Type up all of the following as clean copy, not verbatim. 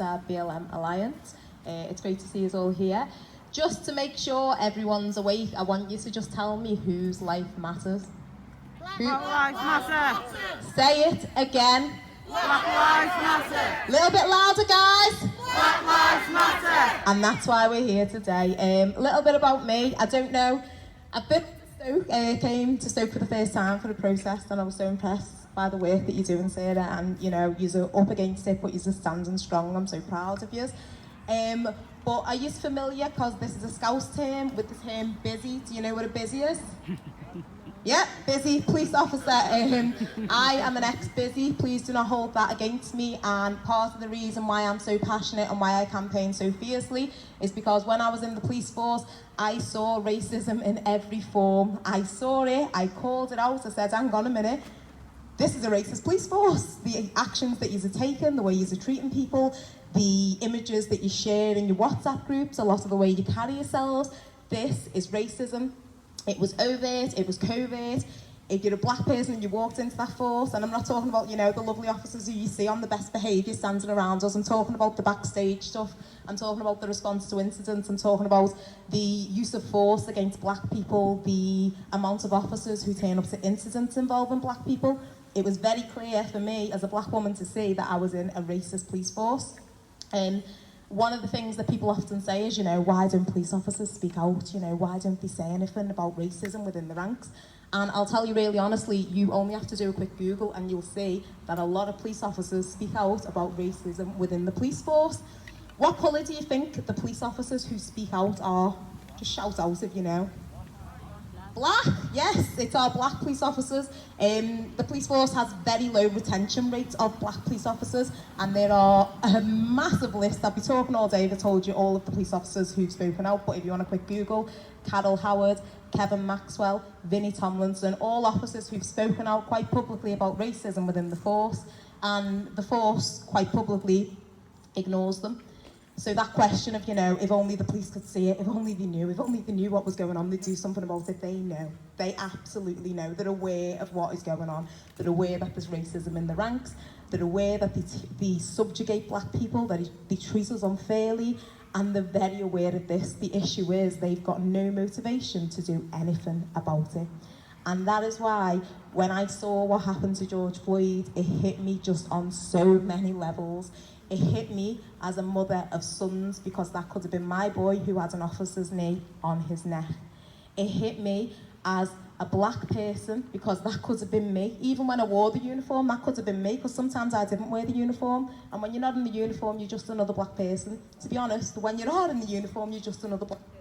BLM Alliance. It's great to see us all here. Just to make sure everyone's awake, I want you to just tell me whose life matters. Black lives matter. Say it again. Black lives matter. Little bit louder, guys. Black lives matter. And that's why we're here today. A little bit about me. I don't know. I've been to Stoke. Came to Stoke for the first time for the protest, and I was so impressed by the work that you're doing, Sarah. And you know, you're up against it, but you're standing strong. I'm so proud of you. But are you familiar, because this is a Scouse term, with the term busy? Do you know what a busy is? Yeah, busy police officer. I am an ex-busy. Please do not hold that against me. And part of the reason why I'm so passionate and why I campaign so fiercely is because when I was in the police force, I saw racism in every form. I saw it, I called it out, I said, hang on a minute, this is a racist police force. The actions that you're taking, the way you're treating people, the images that you share in your WhatsApp groups, a lot of the way you carry yourselves, this is racism. It was overt, it was covert. If you're a black person and you walked into that force, and I'm not talking about, you know, the lovely officers who you see on the best behaviour standing around us, I'm talking about the backstage stuff, I'm talking about the response to incidents, I'm talking about the use of force against black people, the amount of officers who turn up to incidents involving black people. It was very clear for me as a black woman to see that I was in a racist police force. One of the things that people often say is, you know, why don't police officers speak out? You know, why don't they say anything about racism within the ranks? And I'll tell you really honestly, you only have to do a quick Google and you'll see that a lot of police officers speak out about racism within the police force. What colour do you think the police officers who speak out are? Just shout out if you know. Black, yes, it's our black police officers. The police force has very low retention rates of black police officers, and there are a massive list. I'd be talking all day if I told you all of the police officers who've spoken out, but if you want a quick Google, Carol Howard, Kevin Maxwell, Vinnie Tomlinson, all officers who've spoken out quite publicly about racism within the force, and the force quite publicly ignores them. So that question of, you know, if only the police could see it, if only they knew what was going on, they'd do something about it. They know. They absolutely know. They're aware of what is going on. They're aware that there's racism in the ranks. They're aware that they subjugate black people, that they treat us unfairly, and they're very aware of this. The issue is they've got no motivation to do anything about it. And that is why when I saw what happened to George Floyd, it hit me just on so many levels. It hit me as a mother of sons, because that could have been my boy who had an officer's knee on his neck. It hit me as a black person, because that could have been me. Even when I wore the uniform, that could have been me, because sometimes I didn't wear the uniform. And when you're not in the uniform, you're just another black person. To be honest, when you're not in the uniform, you're just another black person.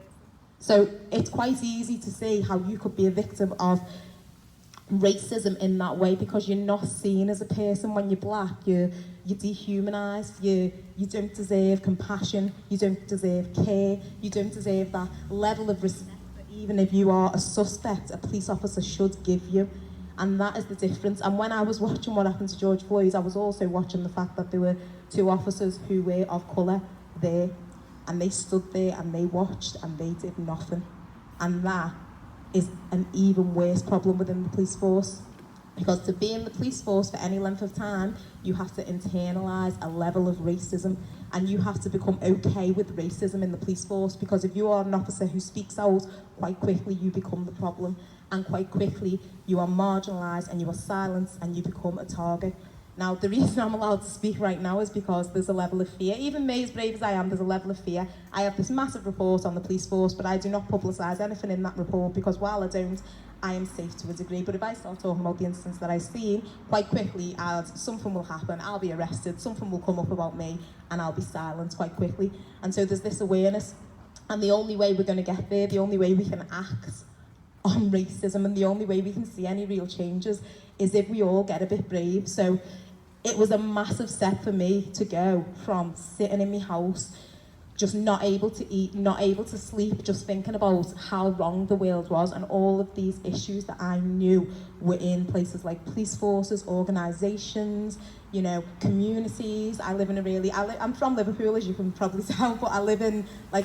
So it's quite easy to see how you could be a victim of racism in that way, because you're not seen as a person when you're black. You're dehumanised, you don't deserve compassion, you don't deserve care, you don't deserve that level of respect that even if you are a suspect, a police officer should give you. And that is the difference. And when I was watching what happened to George Floyd, I was also watching the fact that there were two officers who were of colour there, and they stood there and they watched and they did nothing. And that is an even worse problem within the police force. Because to be in the police force for any length of time, you have to internalise a level of racism, and you have to become okay with racism in the police force, because if you are an officer who speaks out, quite quickly you become the problem, and quite quickly you are marginalised and you are silenced and you become a target. Now, the reason I'm allowed to speak right now is because there's a level of fear. Even me, as brave as I am, there's a level of fear. I have this massive report on the police force, but I do not publicise anything in that report, because while I don't, I am safe to a degree. But if I start talking about the incidents that I've seen, quite quickly something will happen, I'll be arrested, something will come up about me, and I'll be silenced quite quickly. And so there's this awareness, and the only way we're going to get there, the only way we can act on racism, and the only way we can see any real changes, is if we all get a bit brave. So it was a massive step for me to go from sitting in my house, just not able to eat, not able to sleep, just thinking about how wrong the world was, and all of these issues that I knew were in places like police forces, organisations, you know, communities. I live in I'm from Liverpool, as you can probably tell, but I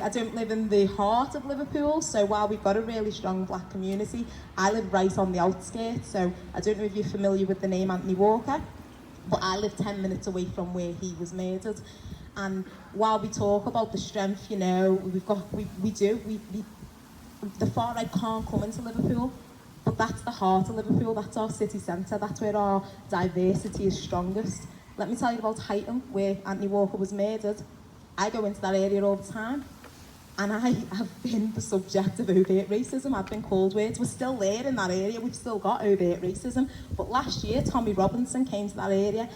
don't live in the heart of Liverpool. So while we've got a really strong black community, I live right on the outskirts. So I don't know if you're familiar with the name Anthony Walker, but I live 10 minutes away from where he was murdered. And while we talk about the strength, you know, the far right can't come into Liverpool, but that's the heart of Liverpool, that's our city centre, that's where our diversity is strongest. Let me tell you about Highton, where Anthony Walker was murdered. I go into that area all the time, and I have been the subject of overt racism. I've been called words. We're still there in that area. We've still got overt racism. But last year, Tommy Robinson came to that area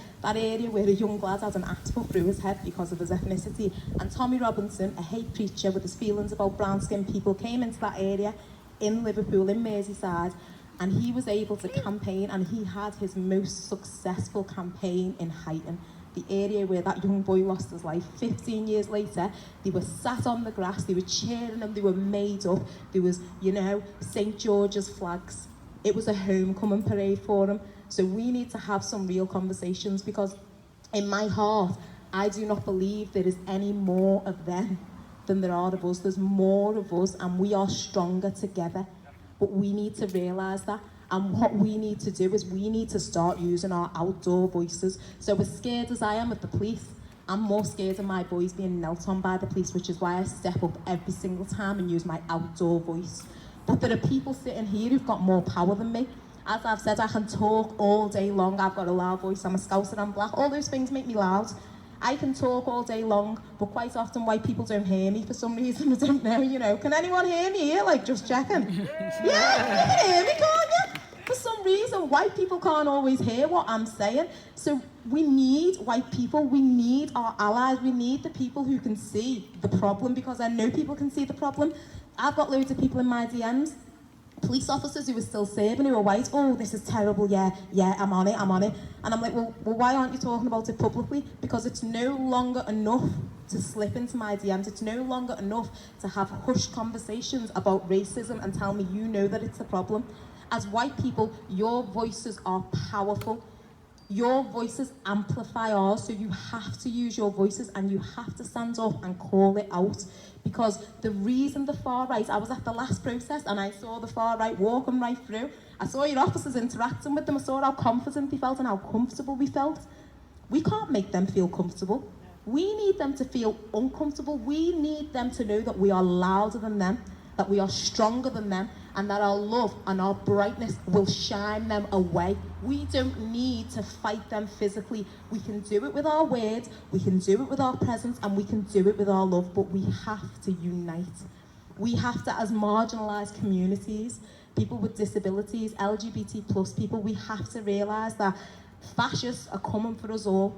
where a young lad had an axe put through his head because of his ethnicity. And Tommy Robinson, a hate preacher with his feelings about brown-skinned people, came into that area in Liverpool, in Merseyside, and he was able to campaign, and he had his most successful campaign in Highton, the area where that young boy lost his life. 15 years later, they were sat on the grass, they were cheering him, they were made up, there was, you know, St. George's flags. It was a homecoming parade for him. So we need to have some real conversations, because in my heart, I do not believe there is any more of them than there are of us. There's more of us, and we are stronger together. But we need to realise that. And what we need to do is we need to start using our outdoor voices. So as scared as I am of the police, I'm more scared of my boys being knelt on by the police, which is why I step up every single time and use my outdoor voice. But there are people sitting here who've got more power than me. As I've said, I can talk all day long. I've got a loud voice. I'm a Scouser, I'm black. All those things make me loud. I can talk all day long, but quite often white people don't hear me for some reason. I don't know, you know. Can anyone hear me here? Like, just checking. Yeah, you can hear me, can't you? For some reason, white people can't always hear what I'm saying. So we need white people, we need our allies, we need the people who can see the problem, because I know people can see the problem. I've got loads of people in my DMs, police officers who are still serving, who are white. Oh, this is terrible, yeah, I'm on it. And I'm like, well, why aren't you talking about it publicly? Because it's no longer enough to slip into my DMs. It's no longer enough to have hushed conversations about racism and tell me you know that it's a problem. As white people, your voices are powerful. Your voices amplify ours, so you have to use your voices and you have to stand up and call it out. Because the reason the far right, I was at the last protest and I saw the far right walking right through. I saw your officers interacting with them. I saw how confident they felt and how comfortable we felt. We can't make them feel comfortable. We need them to feel uncomfortable. We need them to know that we are louder than them, that we are stronger than them, and that our love and our brightness will shine them away. We don't need to fight them physically. We can do it with our words, we can do it with our presence, and we can do it with our love, but we have to unite. We have to, as marginalised communities, people with disabilities, LGBT plus people, we have to realise that fascists are coming for us all.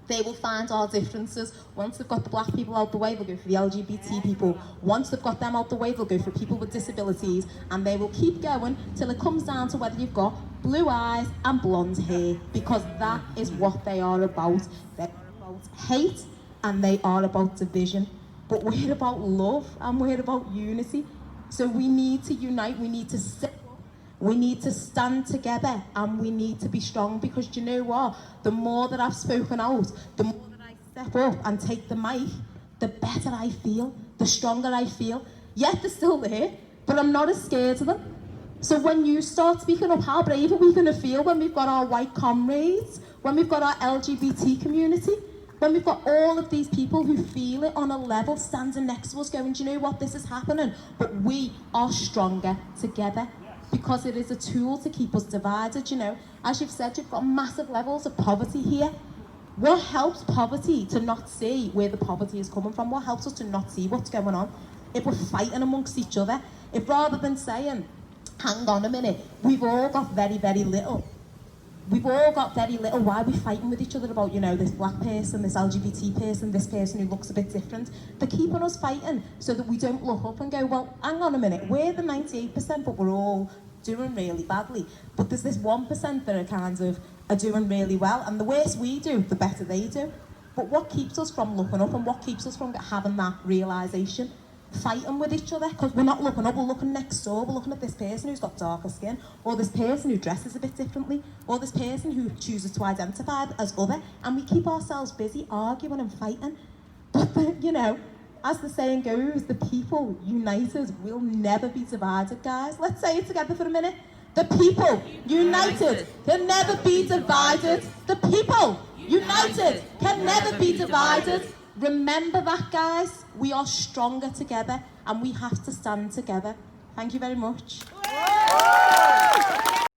They will find our differences. Once they've got the black people out the way, they'll go for the LGBT people. Once they've got them out the way, they'll go for people with disabilities, and they will keep going till it comes down to whether you've got blue eyes and blonde hair, because that is what they are about. They're about hate and they are about division. But we're about love and we're about unity. So we need to unite, we need to sit up, we need to stand together, and we need to be strong, because do you know what? The more that I've spoken out, the more that I step up and take the mic, the better I feel, the stronger I feel. Yet they're still there, but I'm not as scared of them. So when you start speaking up, how brave are we going to feel when we've got our white comrades, when we've got our LGBT community, when we've got all of these people who feel it on a level standing next to us going, do you know what, this is happening, but we are stronger together. Because it is a tool to keep us divided, you know. As you've said, you've got massive levels of poverty here. What helps poverty to not see where the poverty is coming from? What helps us to not see what's going on? If we're fighting amongst each other, if rather than saying, hang on a minute, we've all got very, very little. We've all got very little. Why are we fighting with each other about, you know, this black person, this LGBT person, this person who looks a bit different? They're keeping us fighting so that we don't look up and go, well, hang on a minute, we're the 98%, but we're all doing really badly. But there's this 1% that are doing really well, and the worse we do, the better they do. But what keeps us from looking up, and what keeps us from having that realisation? Fighting with each other, because we're not looking up, we're looking next door, we're looking at this person who's got darker skin, or this person who dresses a bit differently, or this person who chooses to identify as other, and we keep ourselves busy arguing and fighting. But, you know, as the saying goes, the people united will never be divided, guys. Let's say it together for a minute. The people united can never be divided. The people united can never be divided. Remember that, guys. We are stronger together and we have to stand together. Thank you very much.